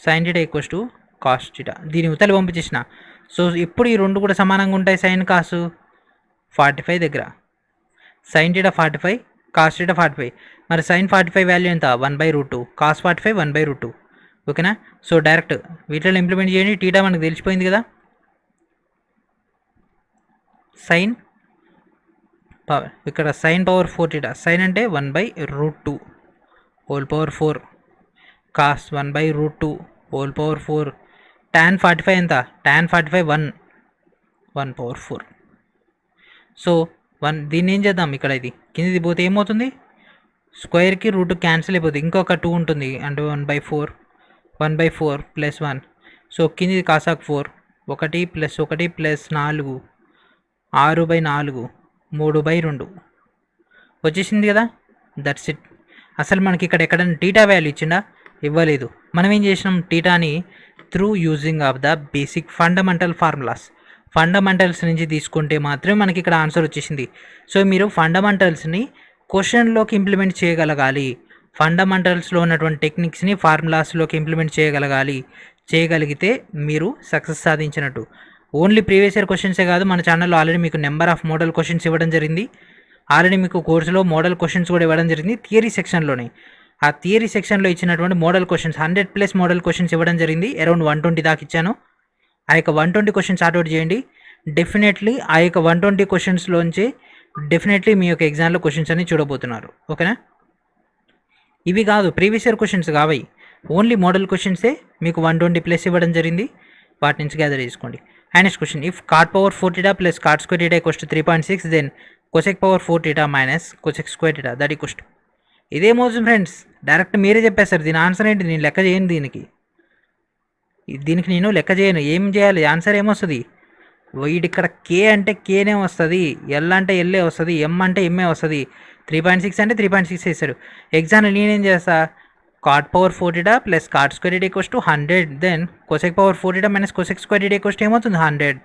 sin theta equals to cos theta, దీని ఉతలి పంపించేసిన. So ఇప్పుడు ఈ రెండు కూడా సమానంగా ఉంటాయి. సైన్ కాసు 45 దగ్గర sin theta 45, cos theta 45. మరి sin 45 వాల్యూ ఎంత? 1/√2, cos 45 1/√2. ఓకేనా. సో డైరెక్ట్ వీటిలో ఇంప్లిమెంట్ చేయండి. టీటా మనకు తెలిసిపోయింది కదా, సైన్ పవర్ ఇక్కడ సైన్ పవర్ 4 టీటా, సైన్ అంటే 1/√2 whole power 4, cos 1/√2 whole power 4, tan 45 ఎంత? tan 45 1/4. సో దీన్ని ఏం చేద్దాం, ఇక్కడ ఇది కిందిది పోతే ఏమవుతుంది, స్క్వేర్కి రూట్ క్యాన్సిల్ అయిపోతుంది, ఇంకొక 2 ఉంటుంది అంటే 1/4 ప్లస్ 1. సో కిందిది కాసాకు 4, 1 ప్లస్ 1 ప్లస్ 4 6/4 3/2 వచ్చేసింది కదా. That's it. అసలు మనకి ఇక్కడ ఎక్కడైనా టీటా వాల్యూ ఇచ్చిండా? ఇవ్వలేదు. మనం ఏం చేసినాం, టీటాని through using of the basic fundamental formulas, fundamentals నుంచి తీసుకుంటే మాత్రమే మనకి ఇక్కడ ఆన్సర్ వచ్చేసింది. సో మీరు ఫండమెంటల్స్ని క్వశ్చన్లోకి ఇంప్లిమెంట్ చేయగలగాలి, ఫండమెంటల్స్లో ఉన్నటువంటి టెక్నిక్స్ని ఫార్ములాస్లోకి ఇంప్లిమెంట్ చేయగలిగితే మీరు సక్సెస్ సాధించినట్టు. ఓన్లీ ప్రీవియస్ ఇయర్ క్వశ్చన్సే కాదు, మన ఛానల్లో ఆల్రెడీ మీకు నెంబర్ ఆఫ్ మోడల్ క్వశ్చన్స్ ఇవ్వడం జరిగింది. ఆల్రెడీ మీకు కోర్సులో మోడల్ క్వశ్చన్స్ కూడా ఇవ్వడం జరిగింది థియరీ సెక్షన్లోనే. ఆ థియరీ సెక్షన్లో ఇచ్చినటువంటి మోడల్ క్వశ్చన్స్ 100+ మోడల్ క్వశ్చన్స్ ఇవ్వడం జరిగింది. అరౌండ్ 120 దాకా ఇచ్చాను. ఆ యొక్క 120 క్వశ్చన్స్ సార్ట్ అవుట్ చేయండి. డెఫినెట్లీ ఆ యొక్క 120 క్వశ్చన్స్లోంచి డెఫినెట్లీ మీ యొక్క ఎగ్జామ్లో క్వశ్చన్స్ అన్ని చూడబోతున్నారు. ఓకేనా. ఇవి కాదు ప్రీవియస్ ఇయర్ క్వశ్చన్స్ కావాలి, ఓన్లీ మోడల్ క్వశ్చన్సే మీకు 120+ ఇవ్వడం జరిగింది. వాటి నుంచి గ్యాదర్ చేసుకోండి. And next question, if cot power 4 theta plus cot square theta equals to 3.6, then cosec power 4 theta minus cosec square theta that equals to. ఇదేమవుతుంది ఫ్రెండ్స్, డైరెక్ట్ మీరే చెప్పేస్తారు. దీని ఆన్సర్ ఏంటి, నేను లెక్క చేయను, దీనికి నేను లెక్క చేయను. ఏం చేయాలి, ఆన్సర్ ఏమొస్తుంది, వీడి ఇక్కడ కే అంటే కేనే వస్తుంది, ఎల్ అంటే ఎల్ఏ వస్తుంది, ఎం అంటే ఎంఏ వస్తుంది. 3.6 అంటే 3.6 వేస్తాడు. ఎగ్జాంపుల్ నేనేం చేస్తా, cot power 4 theta plus cot square theta equals to 100, then cosec power 4 theta minus cosec square theta equals to ఏమవుతుంది 100.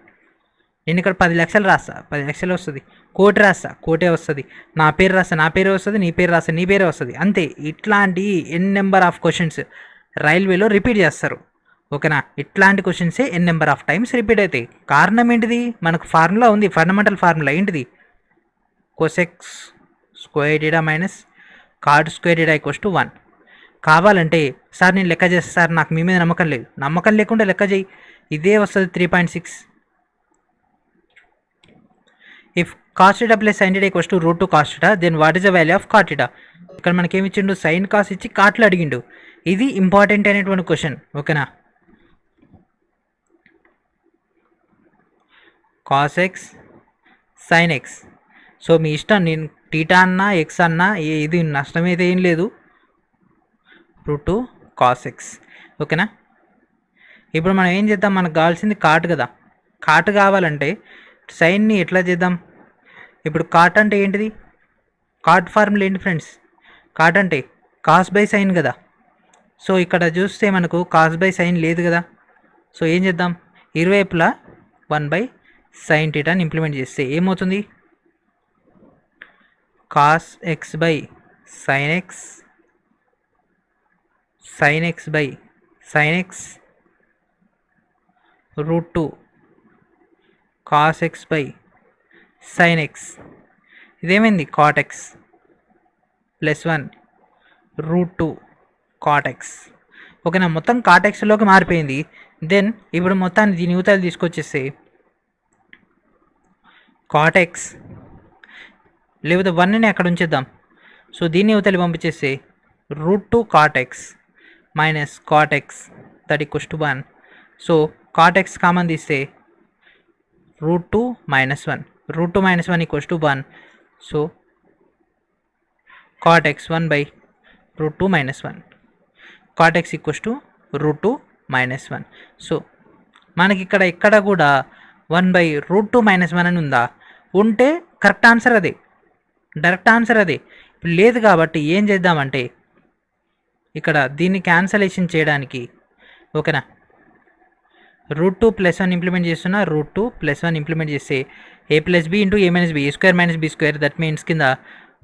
నేను ఇక్కడ 10 లక్షలు రాస్తా, 10 లక్షలు వస్తుంది. కోటి రాస్తా, కోటే వస్తుంది. నా పేరు రాస్తా, నా పేరే వస్తుంది. నీ పేరు రాస్తా, నీ పేరే వస్తుంది. అంతే. ఇట్లాంటి ఎన్ నెంబర్ ఆఫ్ క్వశ్చన్స్ రైల్వేలో రిపీట్ చేస్తారు. ఓకేనా. ఇట్లాంటి క్వశ్చన్సే ఎన్ నెంబర్ ఆఫ్ టైమ్స్ రిపీట్ అవుతాయి. కారణం ఏంటిది, మనకు ఫార్ములా ఉంది, ఫండమెంటల్ ఫార్ములా ఏంటిది, cosec square theta minus cot square theta equals to 1. కావాలంటే సార్ నేను లెక్క చేస్తా సార్, నాకు మీ మీద నమ్మకం లేదు, నమ్మకం లేకుండా లెక్క చేయి, ఇదే వస్తుంది 3.6. If cos theta plus sin theta equals to √2 cos theta, then what is the value of cot theta. ఇక్కడ మనకేమి ఇచ్చిండు, సైన్ కాస్ ఇచ్చి కాట్లు అడిగిండు. ఇది ఇంపార్టెంట్ అనేటువంటి క్వశ్చన్. ఓకేనా. cos x sin x. So మీ ఇష్టం, నేను టీటా అన్నా ఎక్స్ అన్నా ఇది నష్టమైతే ఏం లేదు, √2 cos x. ఓకేనా. ఇప్పుడు మనం ఏం చేద్దాం, మనకు కావాల్సింది కాట్ కదా. కాట్ కావాలంటే సైన్ని ఎట్లా చేద్దాం, ఇప్పుడు కాట్ అంటే ఏంటిది, కాట్ ఫార్ములా ఏంటి ఫ్రెండ్స్, కాట్ అంటే కాస్ బై సైన్ కదా. సో ఇక్కడ చూస్తే మనకు కాస్ బై సైన్ లేదు కదా. సో ఏం చేద్దాం, ఇరువైపులా 1/sin theta అని ఇంప్లిమెంట్ చేస్తే ఏమవుతుంది, cos x by sin x, sin x by sin x √2 cos x by sin x. ఇదేమైంది, cot x plus 1 √2 cot x. ఓకేనా. మొత్తం cot xలోకి మారిపోయింది. దెన్ ఇప్పుడు మొత్తాన్ని దీని యువతలు తీసుకొచ్చేస్తే cot x, లేకపోతే 1ని అక్కడ ఉంచేద్దాం. సో దీన్ని యువతలు పంపించేస్తే √2 cot x minus cot x that equals to 1. So cot x common తీస్తే √2 minus 1, √2 minus 1 equals to 1. So cot x 1/√2 minus 1, cot x equals to √2 minus 1. So మనకి ఇక్కడ కూడా 1/√2 మైనస్ 1 అని ఉందా, ఉంటే కరెక్ట్ ఆన్సర్ అదే, డైరెక్ట్ ఆన్సర్ అదే. లేదు కాబట్టి ఏం చేద్దామంటే ఇక్కడ దీన్ని క్యాన్సలేషన్ చేయడానికి ఓకేనా √2 + 1 ఇంప్లిమెంట్ చేస్తున్నా √2 + 1 ఇంప్లిమెంట్ చేస్తే a+b into a - b a² - b² that means కింద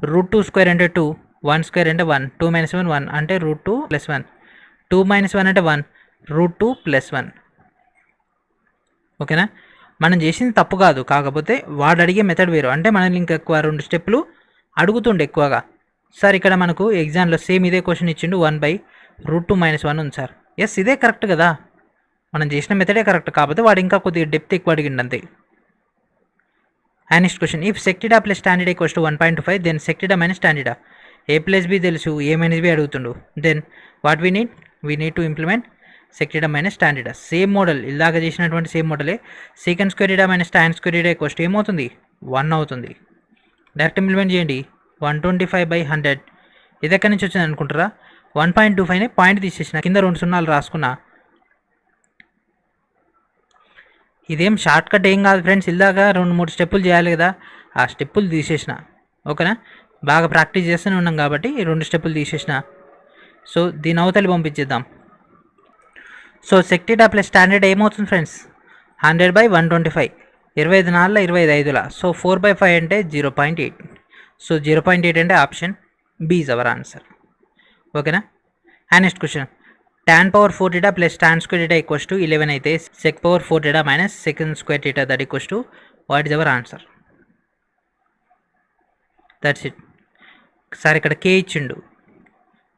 √2² అంటే 2 1² అంటే 1 2 - 1 1 అంటే √2 + 1 2 - 1 అంటే 1 √2 + 1 ఓకేనా మనం చేసింది తప్పు కాదు కాకపోతే వాడు అడిగే మెథడ్ వేరు అంటే మనల్ని ఇంకా ఎక్కువ 2 స్టెప్పులు అడుగుతుండే ఎక్కువగా సార్ ఇక్కడ మనకు ఎగ్జామ్లో సేమ్ ఇదే క్వశ్చన్ ఇచ్చిండు 1/√2 - 1 ఉంది సార్ ఎస్ ఇదే కరెక్ట్ కదా మనం చేసిన మెథడే కరెక్ట్ కాకపోతే వాడు ఇంకా కొద్దిగా డెప్త్ ఎక్కువ అడిగిండు అంతే and next question if sec theta plus tan theta equals to 1.25 then sec theta minus tan theta a+b తెలుసు a - b అడుగుతుండు then what we need to implement sec theta minus tan theta same model ఇలాగ చేసినటువంటి సేమ్ మోడలే secant square theta minus tan square theta equals to ఏమవుతుంది 1 అవుతుంది direct implement చేయండి 125/100 ఇది ఎక్కడి నుంచి వచ్చింది అనుకుంటారా 1.25ని పాయింట్ తీసేసిన కింద 2 సున్నాలు రాసుకున్నా ఇదేం షార్ట్ కట్ ఏం కాదు ఫ్రెండ్స్ ఇలాగా 2-3 స్టెప్పులు చేయాలి కదా ఆ స్టెప్పులు తీసేసిన ఓకేనా బాగా ప్రాక్టీస్ చేస్తూనే ఉన్నాం కాబట్టి 2 స్టెప్పులు తీసేసిన సో దీని అవతలి పంపించేద్దాం సో సెక్టిడా ప్లస్ స్టాండర్డ్ ఏమవుతుంది ఫ్రెండ్స్ 100/125 25 4 25 5 సో 4/5 అంటే 0.8 సో 0.8 అంటే option B is our answer ఓకేనా and next question tan power 4 θ plus tan square θ equals to 11 అయితే sec power 4 θ minus secant square θ that equals to what is our answer? That's it. Sir ఇక్కడ k ఇచ్చిండు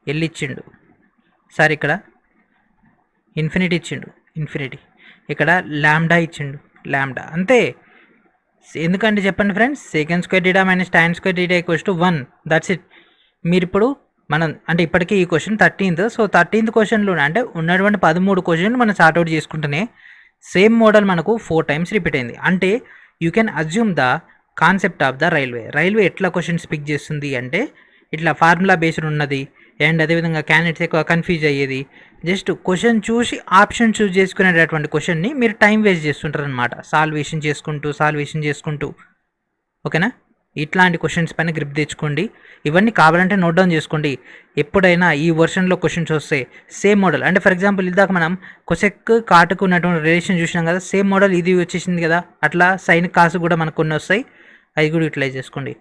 l ఇచ్చిండు sir ఇక్కడ infinity ఇచ్చిండు infinity ఇక్కడ lambda ఇచ్చిండు lambda అంతే ఎందుకంటే చెప్పండి friends secant square θ minus tan square θ equals to 1 that's it మీరు ఇప్పుడు మనం అంటే ఇప్పటికీ ఈ క్వశ్చన్ 13th సో 13th క్వశ్చన్లో అంటే ఉన్నటువంటి 13 క్వశ్చన్లు మనం సార్ట్అవుట్ చేసుకుంటేనే సేమ్ మోడల్ మనకు 4 times రిపీట్ అయింది అంటే you can assume the concept of the railway ఎట్లా క్వశ్చన్స్ పిక్ చేస్తుంది అంటే ఇట్లా ఫార్ములా బేస్డ్ ఉన్నది అండ్ అదేవిధంగా క్యాండిడేట్స్ ఎక్కువ కన్ఫ్యూజ్ అయ్యేది జస్ట్ క్వశ్చన్ చూసి ఆప్షన్ చూస్ చేసుకునేటటువంటి క్వశ్చన్ని మీరు టైం వేస్ట్ చేస్తుంటారు అనమాట సాల్వేషన్ చేసుకుంటూ ఓకేనా ఇట్లాంటి క్వశ్చన్స్ పైన గ్రిప్ తెచ్చుకోండి ఇవన్నీ కావాలంటే నోట్ డౌన్ చేసుకోండి ఎప్పుడైనా ఈ వర్షన్లో క్వశ్చన్స్ వస్తే సేమ్ మోడల్ అంటే ఫర్ ఎగ్జాంపుల్ ఇందాక మనం కొసెక్ కాటుకు ఉన్నటువంటి రిలేషన్ చూసినాం కదా సేమ్ మోడల్ ఇది వచ్చేసింది కదా అట్లా సైన్ కాసు కూడా మనకు కొన్ని వస్తాయి అవి కూడా యూటిలైజ్ చేసుకోండి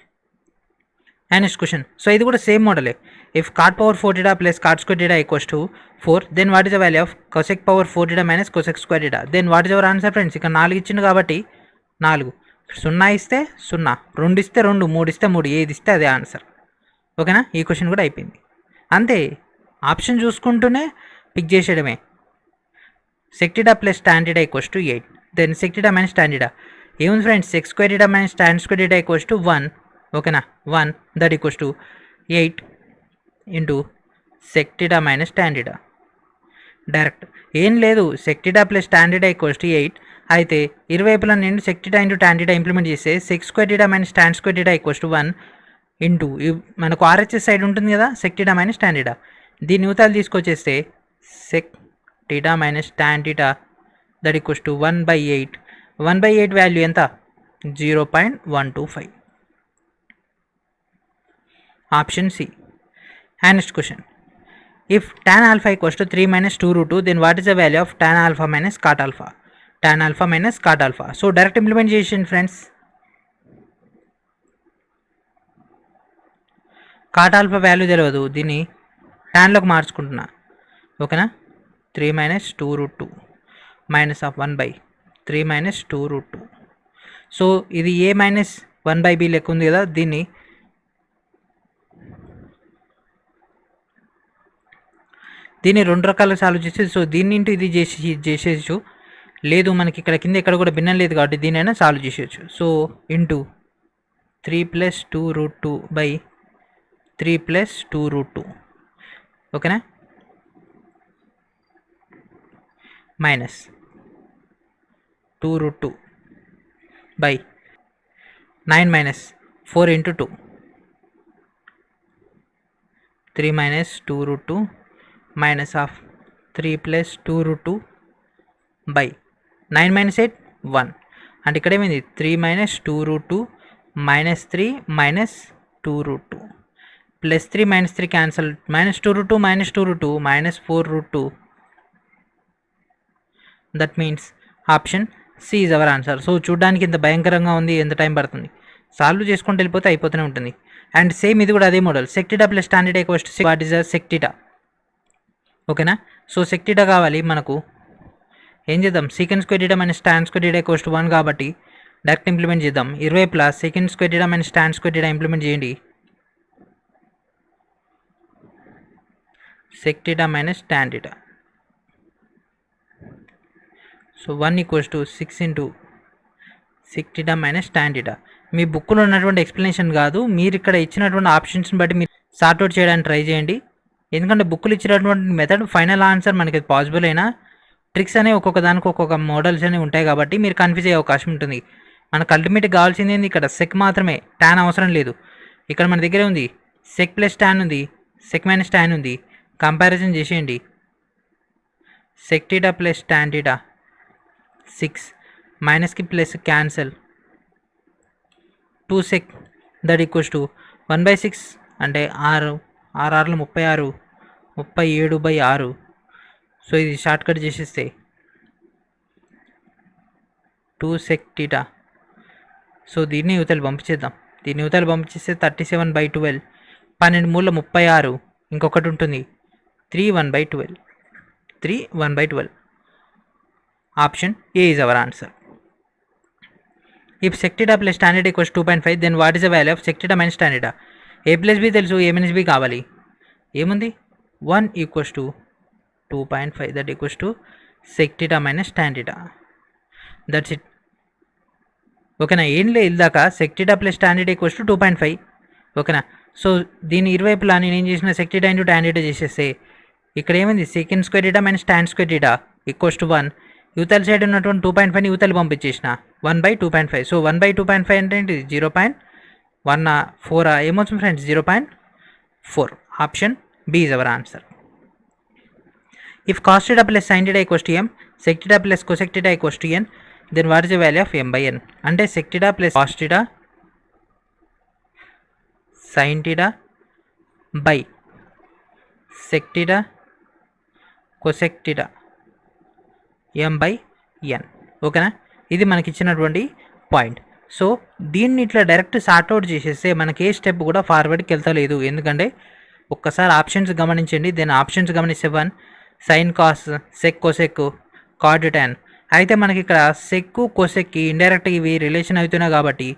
అండ్ నెక్స్ట్ క్వశ్చన్ సో ఇది కూడా same మోడలే if cot power 4 θ plus cot square θ equals to 4 then what is the value of cosec power 4 θ minus cosec square θ then what is our answer friends ఇక్కడ 4 ఇచ్చిండు కాబట్టి 4 0 ఇస్తే 0 2 ఇస్తే 2 3 ఇస్తే 3 ఏది ఇస్తే అదే ఆన్సర్ ఓకేనా ఈ క్వశ్చన్ కూడా అయిపోయింది అంతే ఆప్షన్ చూసుకుంటూనే పిక్ చేసేయడమే sec θ plus tan θ equals to 8 దెన్ sec θ minus tan θ ఏముంది friends sec square θ minus tan square θ equals to 1 ఓకేనా 1 that equals to 8 into sec θ minus tan θ direct ఏం లేదు sec θ plus tan θ equals to 8 అయితే ఇరువైపులా నేను sec θ ఇంటూ tan θ ఇంప్లిమెంట్ చేస్తే sec square θ minus tan square θ equals to 1 into మనకు RHS side ఉంటుంది కదా sec θ minus tan θ దీని యువతలు తీసుకొచ్చేస్తే sec θ minus tan θ that equals to 1/8 1/8 value ఎంత 0.125 option C and next question if tan alpha equals to 3 minus 2√2 then what is the value of tan alpha minus cot alpha tan alpha minus cot alpha so direct implement చేయండి friends cot alpha value తెలియదు దీన్ని ట్యాన్లోకి మార్చుకుంటున్నా ఓకేనా 3 minus 2√2 minus of 1/3 minus 2√2 so ఇది a minus 1/b లెక్క ఉంది కదా దీన్ని రెండు రకాలుగా సాల్వ్ చేసి సో దీన్ని ఇంటూ ఇది చేసేయచ్చు లేదు మనకి ఇక్కడ కింద ఎక్కడ కూడా భిన్నం లేదు కాబట్టి దీనైనా సాల్వ్ చేసేయచ్చు సో ఇంటూ 3 + 2√2/3 + 2√2 ఓకేనా minus 2√2/9 minus 4 into 2 3 minus 2√2 minus of 3 plus 2√2/9 minus 8 1 అంటే ఇక్కడ ఏమైంది 3 minus 2√2 minus 3 minus 2√2 plus 3 minus 3 cancel, -2√2 -2√2 -4√2. That means option C is our answer. So చూడడానికి ఇంత భయంకరంగా ఉంది, ఎంత టైం పడుతుంది, సాల్వ్ చేసుకుంటూ వెళ్ళిపోతే అయిపోతూనే ఉంటుంది. అండ్ సేమ్ ఇది కూడా అదే model. Sec theta plus tan theta equals to what is sec theta. ఓకేనా. సో సెక్టీటా కావాలి మనకు, ఏం చేద్దాం, secant square theta minus tan square theta equals to 1 కాబట్టి డైరెక్ట్ ఇంప్లిమెంట్ చేద్దాం. 20 plus secant square theta minus tan square theta implement చేయండి. Sec theta minus tan theta. So 1 equals to 6 into sec theta minus tan theta. మీ బుక్లో ఉన్నటువంటి explanation కాదు, మీరు ఇక్కడ ఇచ్చినటువంటి ఆప్షన్స్ని బట్టి మీరు సార్ట్అవుట్ చేయడానికి ట్రై చేయండి. ఎందుకంటే బుక్లు ఇచ్చినటువంటి మెథడ్ ఫైనల్ ఆన్సర్ మనకి పాసిబుల్ అయినా ట్రిక్స్ అనేవి ఒక్కొక్క దానికి ఒక్కొక్క మోడల్స్ అనేవి ఉంటాయి కాబట్టి మీరు కన్ఫ్యూజ్ అయ్యే అవకాశం ఉంటుంది. మనకు అల్టిమేట్గా కావాల్సింది ఏంది, ఇక్కడ సెక్ మాత్రమే, టాన్ అవసరం లేదు. ఇక్కడ మన దగ్గర ఉంది సెక్ ప్లస్ టాన్ ఉంది, సెక్ మైనస్ టాన్ ఉంది. కంపారిజన్ చేసేయండి. Sec theta plus tan theta 6, మైనస్కి plus cancel, 2 sec that equals to 1/6 అంటే 6, 6 36, 37/6. సో ఇది షార్ట్కట్ చేసేస్తే 2 సెక్ టీటా. సో దీన్ని యువతలు పంపించేద్దాం. దీన్ని యువతలు పంపించేస్తే 37/12, 12 మూల 36, ఇంకొకటి ఉంటుంది 3 1/12, 3 1/12. Option A is our answer. If sec theta plus tan theta equals 2.5 then what is the value of sec theta minus tan theta. A plus B తెలుసు, ఏ మైనస్ బి కావాలి. ఏముంది, 1 equals to 2.5 that equals to sec theta minus tan theta. That's it. ఓకేనా. ఏం లేదు, ఇల్దాక sec theta plus tan theta equals to 2.5. ఓకేనా. So దీని ఇరువైపులా నేను ఏం చేసిన, sec theta into tan theta చేసేస్తే ఇక్కడ ఏమైంది, second square theta minus tan square theta equals to 1. యువతల సైడ్ ఉన్నటువంటి 2.5ని యువతలు పంపించేసిన 1/2.5. సో 1/2.5 అంటే ఏంటి, 0.14 ఏమవుతుంది friends, 0.4. Option B is our answer. If cos theta plus sine theta equals to m, sec theta plus cosec theta equals to n, then what is the value of m/n. అంటే sec theta plus cos theta sine theta by sec theta cosec theta m/n. ఓకేనా. ఇది మనకి ఇచ్చినటువంటి point. So దీన్ని ఇట్లా direct sort out చేసేస్తే మనకి ఏ step కూడా ఫార్వర్డ్కి వెళ్తలేదు. ఎందుకంటే ఒక్కసారి ఆప్షన్స్ గమనించండి. దెన్ ఆప్షన్స్ గమనిస్తే 1 sine cos, sec cosec, cot tan. అయితే మనకి ఇక్కడ సెక్ కొసెక్కి ఇండైరెక్ట్గా ఇవి రిలేషన్ అవుతున్నాయి కాబట్టి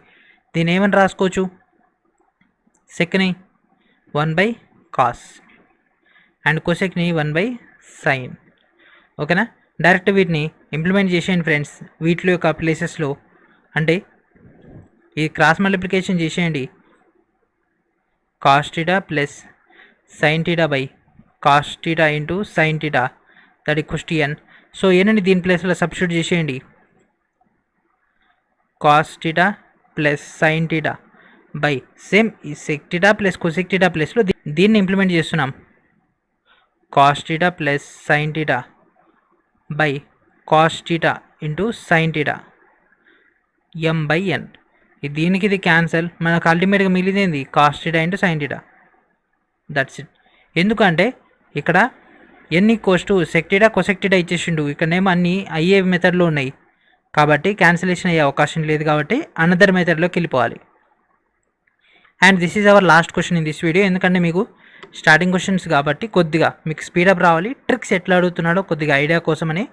దీన్ని ఏమని రాసుకోవచ్చు, సెక్ని 1/cos అండ్ కొసెక్ని 1/sin. ఓకేనా. డైరెక్ట్ వీటిని ఇంప్లిమెంట్ చేసేయండి ఫ్రెండ్స్ వీటిలో యొక్క ప్లేసెస్లో. అంటే ఈ క్రాస్ మల్టిప్లికేషన్ చేసేయండి. Cos theta plus sine theta by cos theta into sine theta that equals to n. So ఏనండి దీని ప్లేస్లో సబ్స్టిట్యూట్ చేసేయండి. Cos theta plus sine theta by same ఈ sec theta plus cosec theta ప్లేస్లో దీన్ని implement చేస్తున్నాం. Cos theta plus sine theta by cos theta into sine theta m/n. దీనికి ఇది క్యాన్సల్, మనకు అల్టిమేట్గా మిగిలింది cos theta into sine theta. That's it. ఎందుకంటే ఇక్కడ n equals to sec theta cosec theta ఇచ్చేసిండు, ఇక్కడనేమో అన్నీ అయ్యే మెథడ్లో ఉన్నాయి కాబట్టి క్యాన్సిలేషన్ అయ్యే అవకాశం లేదు కాబట్టి అనదర్ మెథడ్లోకి వెళ్ళిపోవాలి. And this is our last question in this video. ఎందుకంటే మీకు స్టార్టింగ్ క్వశ్చన్స్ కాబట్టి కొద్దిగా మీకు స్పీడప్ రావాలి, ట్రిక్స్ ఎట్లా అడుగుతున్నాడో కొద్దిగా ఐడియా కోసమని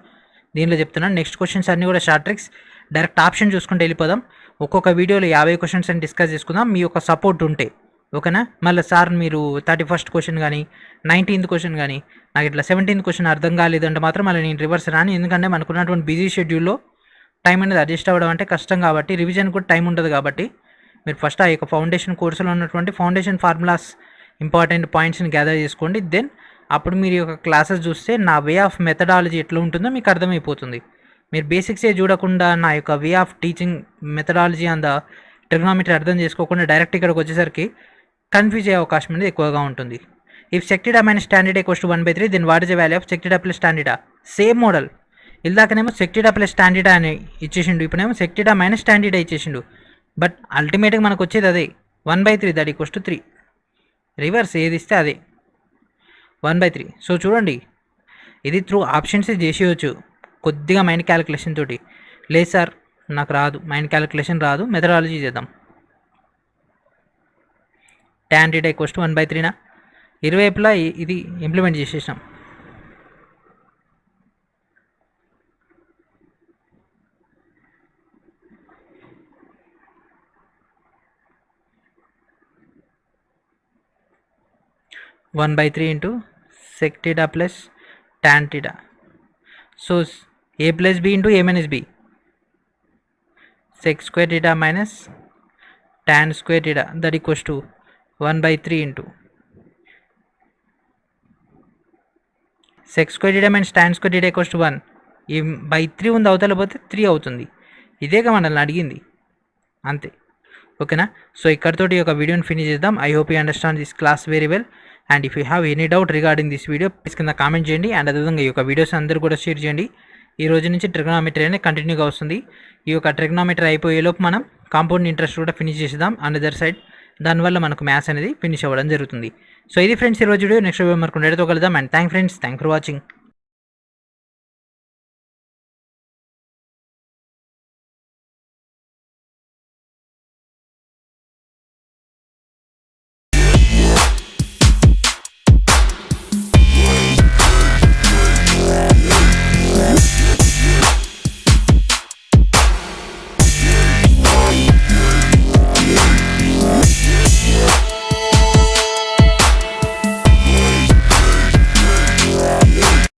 దీనిలో చెప్తున్నాను. నెక్స్ట్ క్వశ్చన్స్ అన్నీ కూడా షార్ట్ ట్రిక్స్, డైరెక్ట్ ఆప్షన్ చూసుకుంటూ వెళ్ళిపోదాం. ఒక్కొక్క వీడియోలో 50 క్వశ్చన్స్ అని డిస్కస్ చేసుకుందాం మీ యొక్క సపోర్ట్ ఉంటే. ఓకేనా. మళ్ళీ సార్ మీరు 31st క్వశ్చన్ కానీ 19th క్వశ్చన్ కానీ నాకు ఇట్లా 17th క్వశ్చన్ అర్థం కాలేదంటే మాత్రం మళ్ళీ నేను రివర్స్ రాను. ఎందుకంటే మనకున్నటువంటి బిజీ షెడ్యూల్లో టైం అనేది అడ్జస్ట్ అవ్వడం అంటే కష్టం కాబట్టి, రివిజన్ కూడా టైం ఉంటుంది కాబట్టి మీరు ఫస్ట్ ఆ యొక్క ఫౌండేషన్ కోర్సులో ఉన్నటువంటి ఫౌండేషన్ ఫార్ములాస్ ఇంపార్టెంట్ పాయింట్స్ని గ్యాదర్ చేసుకోండి. దెన్ అప్పుడు మీరు యొక్క క్లాసెస్ చూస్తే నా వే ఆఫ్ మెథడాలజీ ఎట్లా ఉంటుందో మీకు అర్థమైపోతుంది. మీరు బేసిక్సే చూడకుండా నా యొక్క way of teaching methodology and trigonometry అర్థం చేసుకోకుండా డైరెక్ట్ ఇక్కడికి వచ్చేసరికి కన్ఫ్యూజ్ అయ్యే అవకాశం అనేది ఎక్కువగా ఉంటుంది. If sec theta minus tan theta equals to 1/3 then what is the value of sec theta plus tan theta. Same model. ఇందాకనేమో sec theta plus tan theta అని ఇచ్చేసిండు, ఇప్పుడేమో sec theta minus tan theta ఇచ్చేసిండు. But అల్టిమేట్గా మనకు వచ్చేది అదే 1/3 that equals to 3. Reverse ఏది ఇస్తే అదే 1/3. సో చూడండి, ఇది త్రూ ఆప్షన్స్ చేసేయచ్చు కొద్దిగా మైండ్ క్యాలిక్యులేషన్ తోటి. లేదు సార్ నాకు రాదు, మైండ్ క్యాలిక్యులేషన్ రాదు, మెథడాలజీ చేద్దాం. tan θ = 1/3 ఇరువైపులా ఇది ఇంప్లిమెంట్ చేసేసాం. (1/3) into sec theta plus tan theta. So a plus b into a minus b. Sec square theta minus tan square theta, that equals to 1/3 into sec square theta minus tan square theta equals to 1. ఈ by 3 ఉంది, అవతల పోతే 3 అవుతుంది. ఇదేగా మనల్ని అడిగింది, అంతే. ఓకేనా? సో ఇక్కడతోటి ఒక వీడియోని ఫినిష్ చేద్దాం. I hope you understand this class very well. And if you have any doubt regarding this video please కింద కామెంట్ చేయండి. అండ్ అదేవిధంగా ఈ యొక్క వీడియోస్ అందరూ కూడా షేర్ చేయండి. ఈ రోజు నుంచి ట్రిగనామెట్రీ అనేది కంటిన్యూగా వస్తుంది. ఈ యొక్క ట్రిగనామెట్రీ అయిపోయేలోపు మనం కాంపౌండ్ ఇంట్రెస్ట్ కూడా ఫినిష్ చేద్దాం అనదర్ సైడ్. దానివల్ల మనకు మ్యాథ్స్ అనేది ఫినిష్ అవ్వడం జరుగుతుంది. సో ఇది ఫ్రెండ్స్ ఈరోజు వీడియో. నెక్స్ట్ వీడియో మనకు కలుద్దాం. And thank for watching.